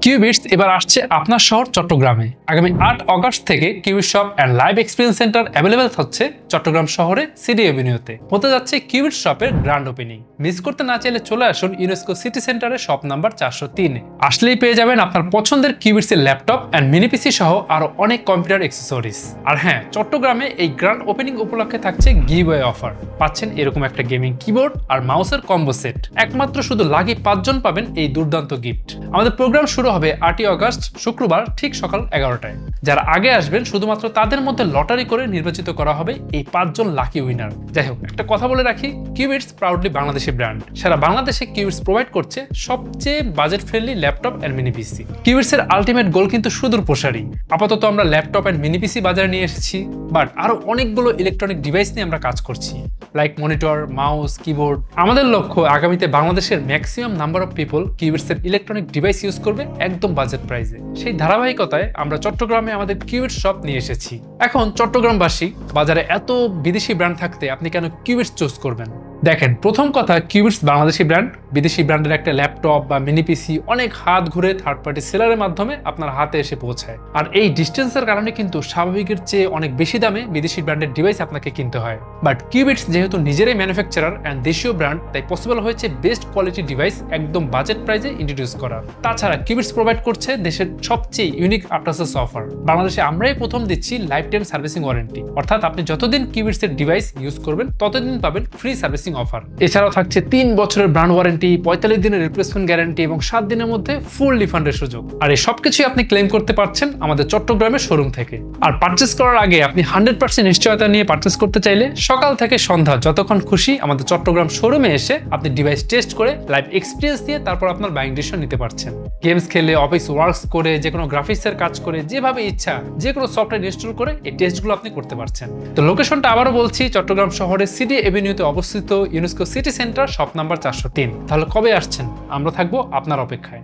Cubits এবার আসছে আপনার শহর চট্টগ্রামে। আগামী 8 অগস্ট থেকে cubit shop and live experience centre available হচ্ছে চট্টগ্রাম শহরে সিডি এভিনিউতে। হতে যাচ্ছে কিউবিট শপের গ্র্যান্ড ওপেনিং। মিস করতে না চাইলে চলে আসুন ইউনেস্কো সিটি সেন্টারে শপ নাম্বার 403 এ। আসলেই পেয়ে যাবেন আপনার পছন্দের কিউবিটস এর ল্যাপটপ অ্যান্ড মিনি পিসি সহ আরো অনেক কম্পিউটার অ্যাক্সেসরিজ। আর হ্যাঁ, চট্টগ্রামে এই গ্র্যান্ড ওপেনিং উপলক্ষে থাকছে গিভওয়ে অফার। পাচ্ছেন এরকম একটা গেমিং কিবোর্ড আর মাউসের কম্বো সেট। একমাত্র শুধু লাকি 5 জন পাবেন এই দুর্দান্ত গিফট। আমাদের প্রোগ্রাম শুরু হবে 8 অগস্ট শুক্রবার ঠিক সকাল 11টায়। যারা আগে আসবেন শুধুমাত্র তাদের মধ্যে লটারি করে নির্বাচিত করা হবে এই 5 জন লাকি উইনার। যাই হোক, একটা কথা বলে রাখি, কিউবিটস প্রাউডলি বাংলাদেশি ব্র্যান্ড। সারা বাংলাদেশে কিউবিটস প্রোভাইড করছে সবচেয়ে budget friendly laptop and mini PC. Qubits এর আলটিমেট গোল কিন্তু সুদূর প্রসারী। আপাতত আমরা ল্যাপটপ এন্ড মিনি পিসি বাজারে নিয়ে এসেছি, বাট আরো অনেকগুলো ইলেকট্রনিক ডিভাইস নিয়ে আমরা কাজ করছি, লাইক মনিটর, মাউস, কিবোর্ড। আমাদের লক্ষ্য আগামীতে বাংলাদেশের maximum number of people cubits এর ইলেকট্রনিক ডিভাইস ইউজ করবে একদম বাজেট প্রাইসে। সেই ধারাবাহিকতায় আমরা চট্টগ্রামে আমাদের কিউবিটস শপ নিয়ে এসেছি। এখন চট্টগ্রামবাসী, বাজারে এত বিদেশি ব্র্যান্ড থাকতে আপনি কেন কিউবিটস চুজ করবেন? দেখেন, প্রথম কথা, কিউবিটস বাংলাদেশি ব্র্যান্ড। বিদেশি ব্র্যান্ডের একটা ল্যাপটপ বা মিনি পিসি অনেক হাত ঘুরে থার্ড পার্টি সেলারের মাধ্যমে আপনার হাতে এসে পৌঁছায়। আর এই ডিস্টেন্সের কারণে কিন্তু স্বাভাবিকের চেয়ে অনেক বেশি দামে বিদেশি ব্র্যান্ডের ডিভাইস আপনাকে কিনতে হয়। বাট কিউবিটস যেহেতু নিজেরাই ম্যানুফ্যাকচারার অ্যান্ড দেশীয় ব্র্যান্ড, তাই পসিবল হয়েছে বেস্ট কোয়ালিটি ডিভাইস একদম বাজেট প্রাইসে ইন্ট্রোডিউস করা। তাছাড়া কিউবিটস প্রোভাইড করছে দেশের সবচেয়ে ইউনিক আফটার সেলস অফার। বাংলাদেশে আমরাই প্রথম দিচ্ছি লাইফ টাইম সার্ভিসিং ওয়ারেন্টি, অর্থাৎ আপনি যতদিন কিউবিটস এর ডিভাইস ইউজ করবেন ততদিন পাবেন ফ্রি সার্ভিসিং অফার। এছাড়াও থাকছে 3 বছরের ব্র্যান্ড ওয়ারেন্টি, 45 দিনের রিপ্লেসমেন্ট গ্যারান্টি এবং 7 দিনের মধ্যে ফুল রিফান্ডের সুযোগ। আর এই সবকিছুই আপনি ক্লেম করতে পারছেন আমাদের চট্টগ্রামের শোরুম থেকে। আর পারচেস করার আগে আপনি 100% নিশ্চয়তা নিয়ে পারচেস করতে চাইলে সকাল থেকে সন্ধ্যা যতক্ষণ খুশি আমাদের চট্টগ্রাম শোরুমে এসে আপনি ডিভাইস টেস্ট করে লাইভ এক্সপিরিয়েন্স দিয়ে তারপর আপনার বাইং ডিসিশন নিতে পারছেন। গেমস খেলে, অফিস ওয়ার্কস করে, যে কোনো গ্রাফিক্সের কাজ করে, যেভাবে ইচ্ছা যে কোনো সফটওয়্যার ইনস্টল করে এই টেস্টগুলো আপনি করতে পারছেন। তো লোকেশনটা আবারও বলছি, চট্টগ্রাম শহরের সিডি এভিনিউতে অবস্থিত UNESCO city centre shop number 403। তাহলে কবে আসছেন? আমরা থাকবো আপনার অপেক্ষায়।